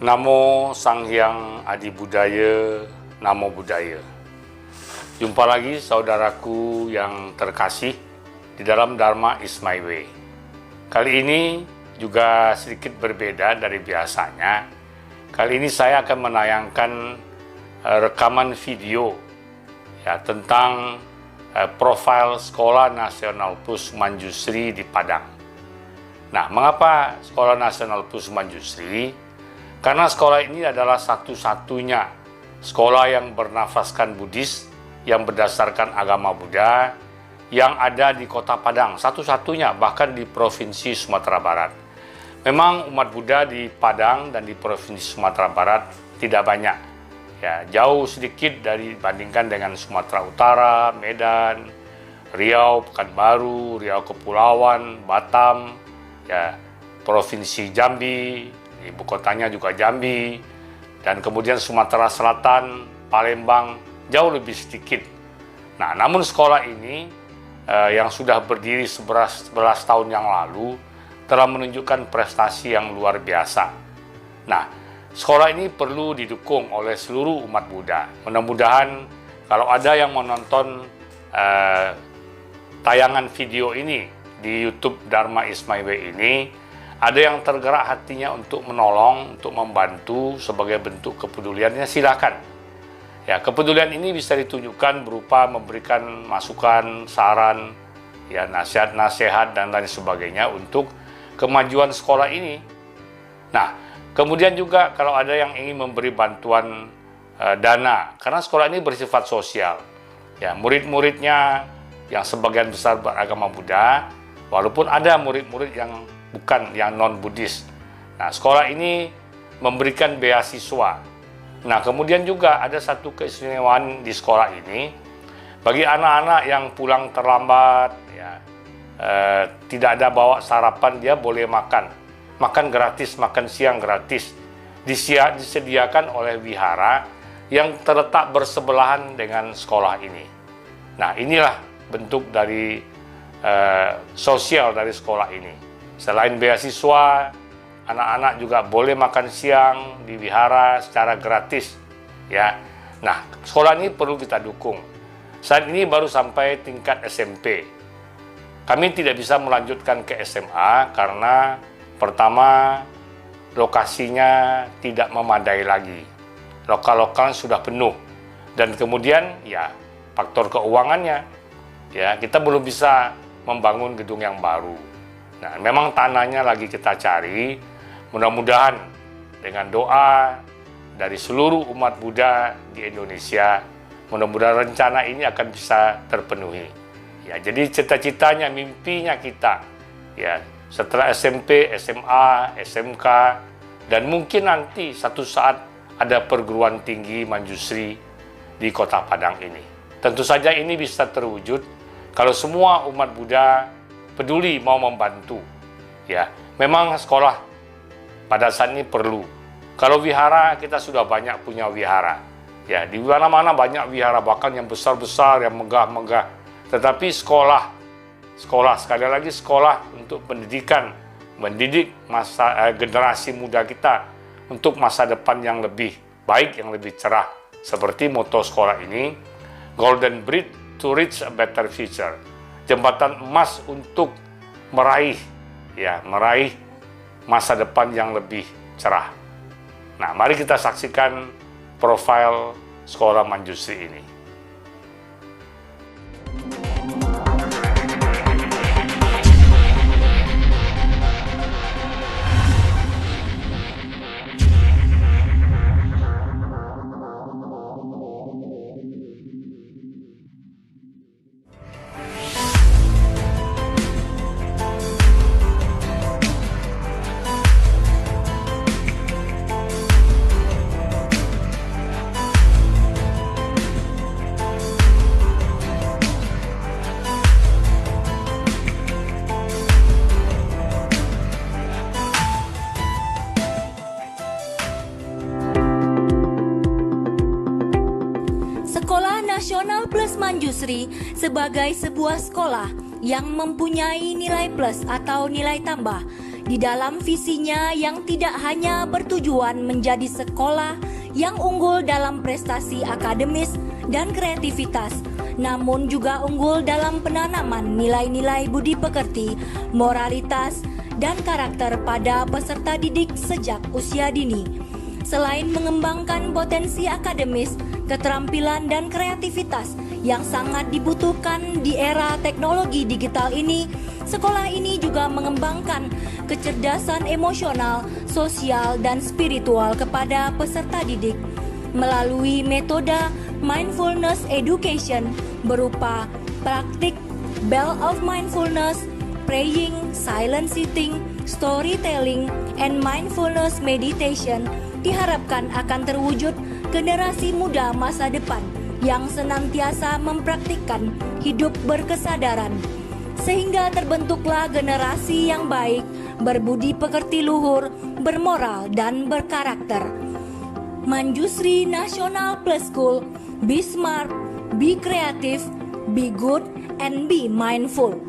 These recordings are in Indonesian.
Namo Sang Hyang Adi Budaya, Namo Buddhaya. Jumpa lagi saudaraku yang terkasih di dalam Dharma is my way. Kali ini juga sedikit berbeda dari biasanya. Kali ini saya akan menayangkan rekaman video ya, tentang profil Sekolah Nasional Plus Manjusri di Padang. Nah, mengapa Sekolah Nasional Plus Manjusri? Karena sekolah ini adalah satu-satunya sekolah yang bernafaskan Buddhis, yang berdasarkan agama Buddha, yang ada di Kota Padang, satu-satunya bahkan di Provinsi Sumatera Barat. Memang umat Buddha di Padang dan di Provinsi Sumatera Barat tidak banyak, ya, jauh sedikit dibandingkan dengan Sumatera Utara, Medan, Riau, Pekanbaru, Riau Kepulauan, Batam, ya, Provinsi Jambi, ibu kotanya juga Jambi, dan kemudian Sumatera Selatan, Palembang, jauh lebih sedikit. Nah, namun sekolah ini yang sudah berdiri 11 tahun yang lalu telah menunjukkan prestasi yang luar biasa. Nah, sekolah ini perlu didukung oleh seluruh umat Buddha. Mudah-mudahan kalau ada yang menonton tayangan video ini di YouTube Dharma is my way ini, ada yang tergerak hatinya untuk menolong, untuk membantu sebagai bentuk kepeduliannya, silakan. Ya, kepedulian ini bisa ditunjukkan berupa memberikan masukan, saran, ya, nasihat-nasihat dan lain sebagainya untuk kemajuan sekolah ini. Nah, kemudian juga kalau ada yang ingin memberi bantuan dana, karena sekolah ini bersifat sosial. Ya, murid-muridnya yang sebagian besar beragama Buddha, walaupun ada murid-murid yang bukan, yang non-Buddhis. Nah, sekolah ini memberikan beasiswa. Nah, kemudian juga ada satu keistimewaan di sekolah ini, bagi anak-anak yang pulang terlambat, ya, tidak ada bawa sarapan, dia boleh makan gratis, makan siang gratis, disediakan oleh wihara yang terletak bersebelahan dengan sekolah ini. Nah, inilah bentuk dari sosial dari sekolah ini. Selain beasiswa, anak-anak juga boleh makan siang di wihara secara gratis, ya. Nah, sekolah ini perlu kita dukung. Saat ini baru sampai tingkat SMP. Kami tidak bisa melanjutkan ke SMA karena pertama, lokasinya tidak memadai lagi. Lokal-lokal sudah penuh. Dan kemudian, ya, faktor keuangannya. Ya, kita belum bisa membangun gedung yang baru. Nah, memang tanahnya lagi kita cari. Mudah-mudahan dengan doa dari seluruh umat Buddha di Indonesia, mudah-mudahan rencana ini akan bisa terpenuhi. Ya, jadi cita-citanya, mimpinya kita, ya, setelah SMP, SMA, SMK, dan mungkin nanti satu saat ada perguruan tinggi Manjusri di Kota Padang ini. Tentu saja ini bisa terwujud kalau semua umat Buddha peduli mau membantu. Ya, memang sekolah pada saat ini perlu. Kalau wihara, kita sudah banyak punya wihara. Ya, di mana-mana banyak wihara, bahkan yang besar-besar, yang megah-megah. Tetapi sekolah sekali lagi sekolah untuk pendidikan, mendidik generasi muda kita untuk masa depan yang lebih baik, yang lebih cerah. Seperti moto sekolah ini, Golden Bridge to reach a better future. Jembatan emas untuk meraih masa depan yang lebih cerah. Nah, mari kita saksikan profil Sekolah Manjusri ini. Nasional Plus Manjusri sebagai sebuah sekolah yang mempunyai nilai plus atau nilai tambah Di dalam visinya yang tidak hanya bertujuan menjadi sekolah yang unggul dalam prestasi akademis dan kreativitas, namun juga unggul dalam penanaman nilai-nilai budi pekerti, moralitas, dan karakter pada peserta didik sejak usia dini. Selain mengembangkan potensi akademis, keterampilan, dan kreativitas yang sangat dibutuhkan di era teknologi digital ini, sekolah ini juga mengembangkan kecerdasan emosional, sosial, dan spiritual kepada peserta didik melalui metode mindfulness education berupa praktik Bell of Mindfulness, praying, silent sitting, storytelling, and mindfulness meditation diharapkan akan terwujud generasi muda masa depan yang senantiasa mempraktikkan hidup berkesadaran, sehingga terbentuklah generasi yang baik, berbudi pekerti luhur, bermoral, dan berkarakter. Manjusri National Plus School, be smart, be creative, be good, and be mindful.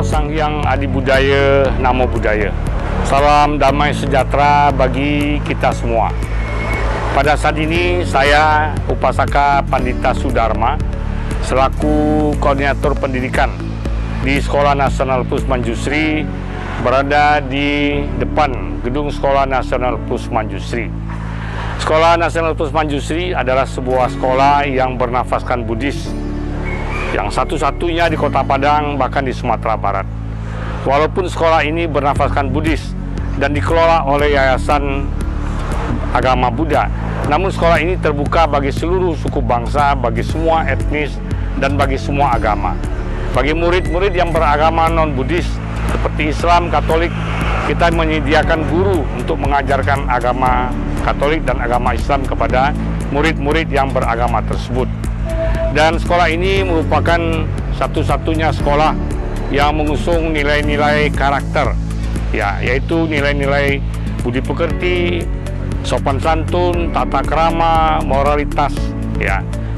Sang Hyang Adi Budaya, Namo Buddhaya. Salam damai sejahtera bagi kita semua. Pada saat ini saya Upasaka Pandita Sudarma selaku koordinator pendidikan di Sekolah Nasional Plus Manjusri berada di depan Gedung Sekolah Nasional Plus Manjusri. Sekolah Nasional Plus Manjusri adalah sebuah sekolah yang bernafaskan Buddhis, yang satu-satunya di Kota Padang, bahkan di Sumatera Barat. Walaupun sekolah ini bernafaskan Buddhis dan dikelola oleh Yayasan Agama Buddha, namun sekolah ini terbuka bagi seluruh suku bangsa, bagi semua etnis, dan bagi semua agama. Bagi murid-murid yang beragama non-Buddhis seperti Islam, Katolik, kita menyediakan guru untuk mengajarkan agama Katolik dan agama Islam kepada murid-murid yang beragama tersebut. Dan sekolah ini merupakan satu-satunya sekolah yang mengusung nilai-nilai karakter, yaitu nilai-nilai budi pekerti, sopan santun, tata krama, moralitas,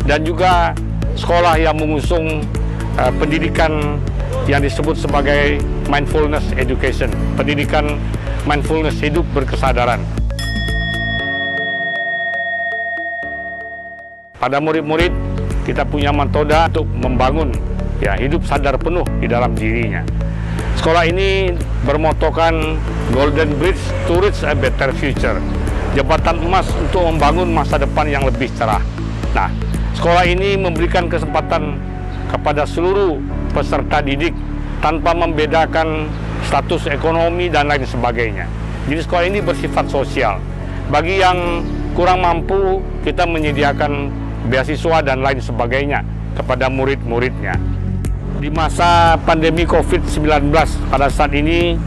dan juga sekolah yang mengusung pendidikan yang disebut sebagai mindfulness education, pendidikan mindfulness hidup berkesadaran. Pada murid-murid, kita punya metode untuk membangun hidup sadar penuh di dalam dirinya. Sekolah ini bermotokan Golden Bridge to Reach a Better Future, jembatan emas untuk membangun masa depan yang lebih cerah. Nah, sekolah ini memberikan kesempatan kepada seluruh peserta didik tanpa membedakan status ekonomi dan lain sebagainya. Jadi sekolah ini bersifat sosial. Bagi yang kurang mampu, kita menyediakan beasiswa dan lain sebagainya kepada murid-muridnya. Di masa pandemi COVID-19 pada saat ini,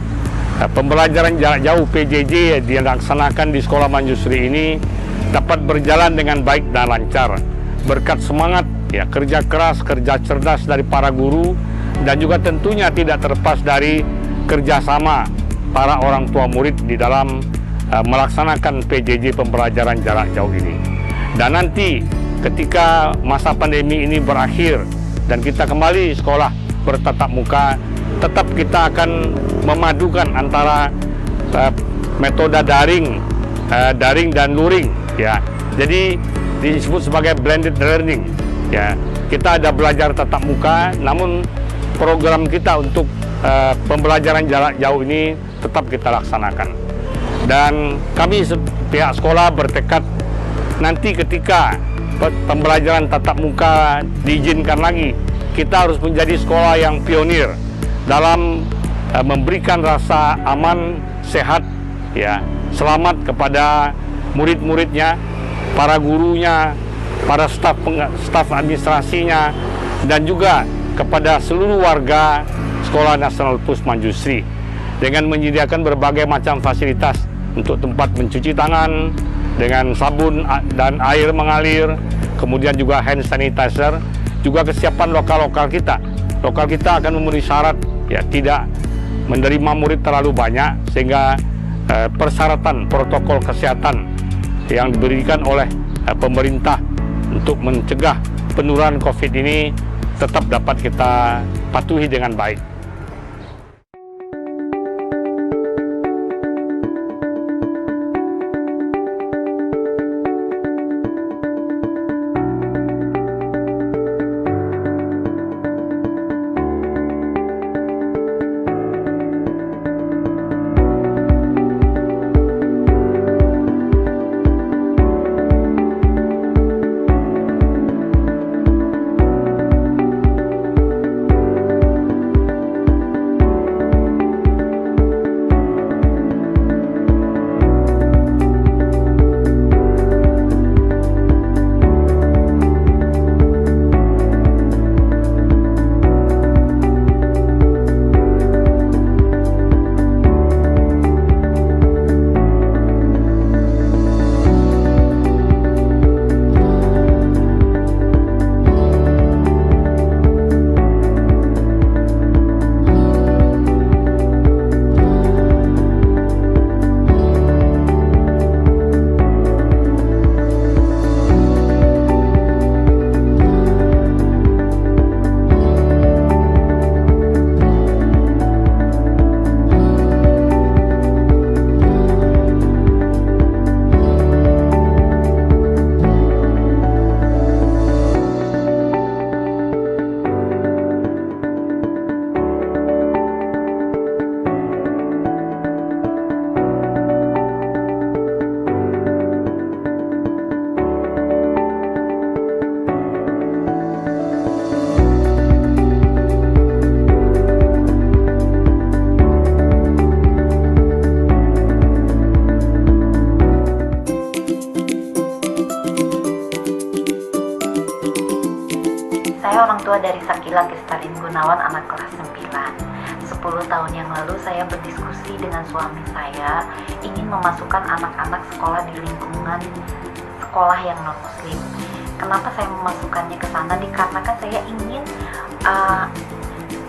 pembelajaran jarak jauh PJJ dilaksanakan di Sekolah Manjusri ini dapat berjalan dengan baik dan lancar berkat semangat kerja keras, kerja cerdas dari para guru, dan juga tentunya tidak terlepas dari kerjasama para orang tua murid di dalam melaksanakan PJJ pembelajaran jarak jauh ini. Dan nanti ketika masa pandemi ini berakhir dan kita kembali sekolah bertatap muka, tetap kita akan memadukan antara metode daring dan luring, Jadi disebut sebagai blended learning, Kita ada belajar tatap muka, namun program kita untuk pembelajaran jarak jauh ini tetap kita laksanakan. Dan kami pihak sekolah bertekad nanti ketika pembelajaran tatap muka diizinkan lagi, kita harus menjadi sekolah yang pionir dalam memberikan rasa aman, sehat, ya, selamat kepada murid-muridnya, para gurunya, para staf administrasinya, dan juga kepada seluruh warga Sekolah Nasional Pus Manjusri dengan menyediakan berbagai macam fasilitas untuk tempat mencuci tangan dengan sabun dan air mengalir, kemudian juga hand sanitizer, juga kesiapan lokal kita. Lokal kita akan memenuhi syarat, ya, tidak menerima murid terlalu banyak, sehingga persyaratan protokol kesehatan yang diberikan oleh pemerintah untuk mencegah penurunan COVID ini tetap dapat kita patuhi dengan baik. Saya orang tua dari Sakila Kestalin Gunawan, anak kelas 9. 10 tahun yang lalu saya berdiskusi dengan suami saya ingin memasukkan anak-anak sekolah di lingkungan sekolah yang non-muslim. Kenapa saya memasukkannya ke sana? Dikarenakan saya ingin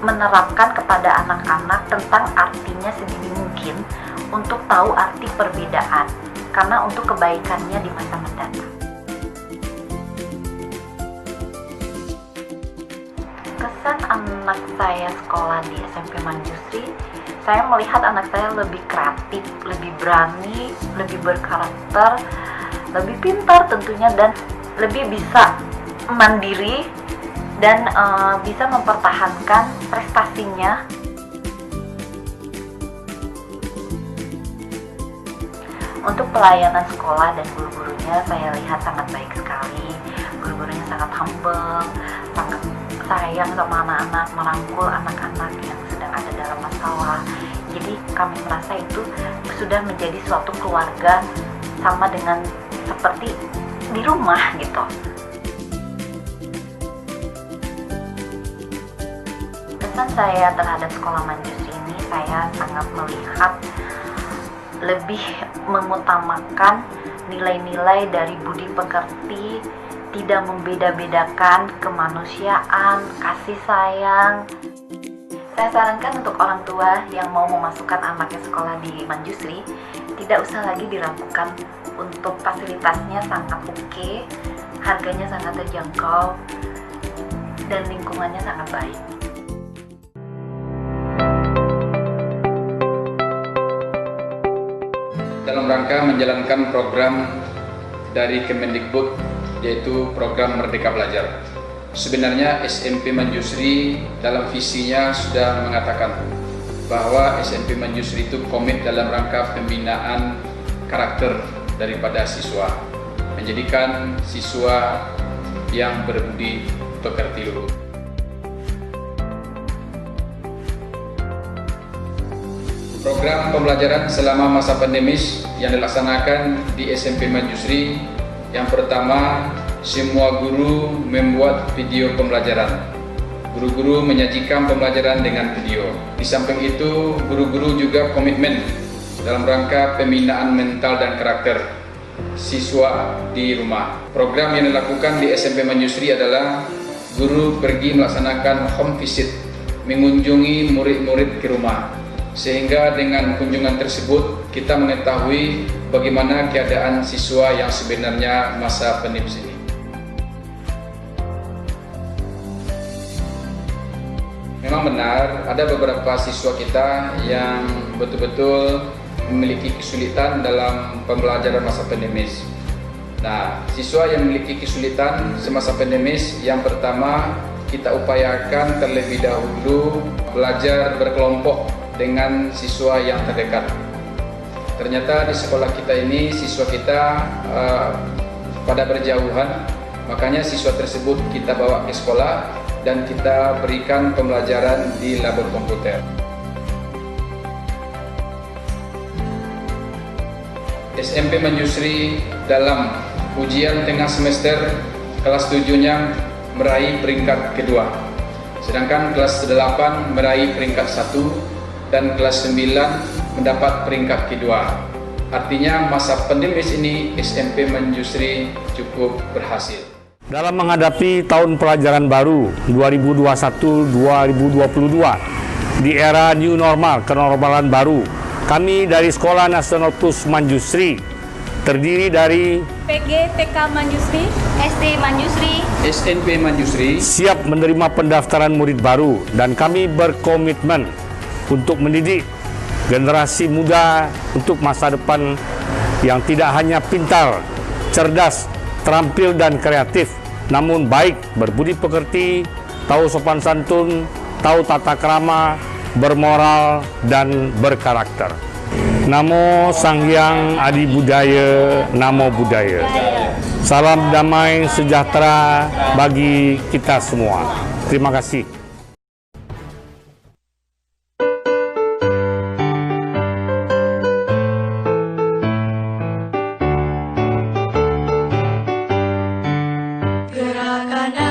menerapkan kepada anak-anak tentang artinya sedini mungkin untuk tahu arti perbedaan, karena untuk kebaikannya di masa mendatang. Kesan anak saya sekolah di SMP Manjusri, saya melihat anak saya lebih kreatif, lebih berani, lebih berkarakter, lebih pintar tentunya, dan lebih bisa mandiri dan bisa mempertahankan prestasinya. Untuk pelayanan sekolah dan guru-gurunya saya lihat sangat baik sekali. Guru-gurunya sangat humble, sangat sayang sama anak-anak, merangkul anak-anak yang sedang ada dalam masalah. Jadi kami merasa itu sudah menjadi suatu keluarga, sama dengan seperti di rumah gitu. Kesan saya terhadap sekolah Manjusri ini, saya sangat melihat lebih mengutamakan nilai-nilai dari budi pekerti, tidak membeda-bedakan kemanusiaan, kasih sayang. Saya sarankan untuk orang tua yang mau memasukkan anaknya sekolah di Manjusri, tidak usah lagi diragukan. Untuk fasilitasnya sangat oke, harganya sangat terjangkau, dan lingkungannya sangat baik. Dalam rangka menjalankan program dari Kemendikbud, yaitu program Merdeka Belajar. sebenarnya SMP Manjusri dalam visinya sudah mengatakan bahwa SMP Manjusri itu komit dalam rangka pembinaan karakter daripada siswa, menjadikan siswa yang berbudi pekerti luhur. Program pembelajaran selama masa pandemis yang dilaksanakan di SMP Manjusri, yang pertama, semua guru membuat video pembelajaran. Guru-guru menyajikan pembelajaran dengan video. Di samping itu, guru-guru juga komitmen dalam rangka pembinaan mental dan karakter siswa di rumah. Program yang dilakukan di SMP Manjusri adalah guru pergi melaksanakan home visit, mengunjungi murid-murid ke rumah. Sehingga dengan kunjungan tersebut kita mengetahui bagaimana keadaan siswa yang sebenarnya masa pandemis ini. Memang benar ada beberapa siswa kita yang betul-betul memiliki kesulitan dalam pembelajaran masa pandemis. Nah, siswa yang memiliki kesulitan semasa pandemis, yang pertama kita upayakan terlebih dahulu belajar berkelompok dengan siswa yang terdekat. Ternyata di sekolah kita ini siswa kita pada berjauhan, makanya siswa tersebut kita bawa ke sekolah dan kita berikan pembelajaran di labor komputer. SMP Manjusri dalam ujian tengah semester kelas 7-nya meraih peringkat kedua, sedangkan kelas 8 meraih peringkat 1 dan kelas 9 mendapat peringkat kedua. Artinya masa pandemis ini SMP Manjusri cukup berhasil. Dalam menghadapi tahun pelajaran baru 2021-2022 di era new normal, kenormalan baru, kami dari Sekolah Nasional Plus Manjusri terdiri dari PG TK Manjusri, SD Manjusri, SMP Manjusri siap menerima pendaftaran murid baru, dan kami berkomitmen untuk mendidik generasi muda untuk masa depan yang tidak hanya pintar, cerdas, terampil dan kreatif, namun baik, berbudi pekerti, tahu sopan santun, tahu tata krama, bermoral dan berkarakter. Namo Sang Hyang Adi Budaya, Namo Buddhaya. Salam damai sejahtera bagi kita semua. Terima kasih. gerakan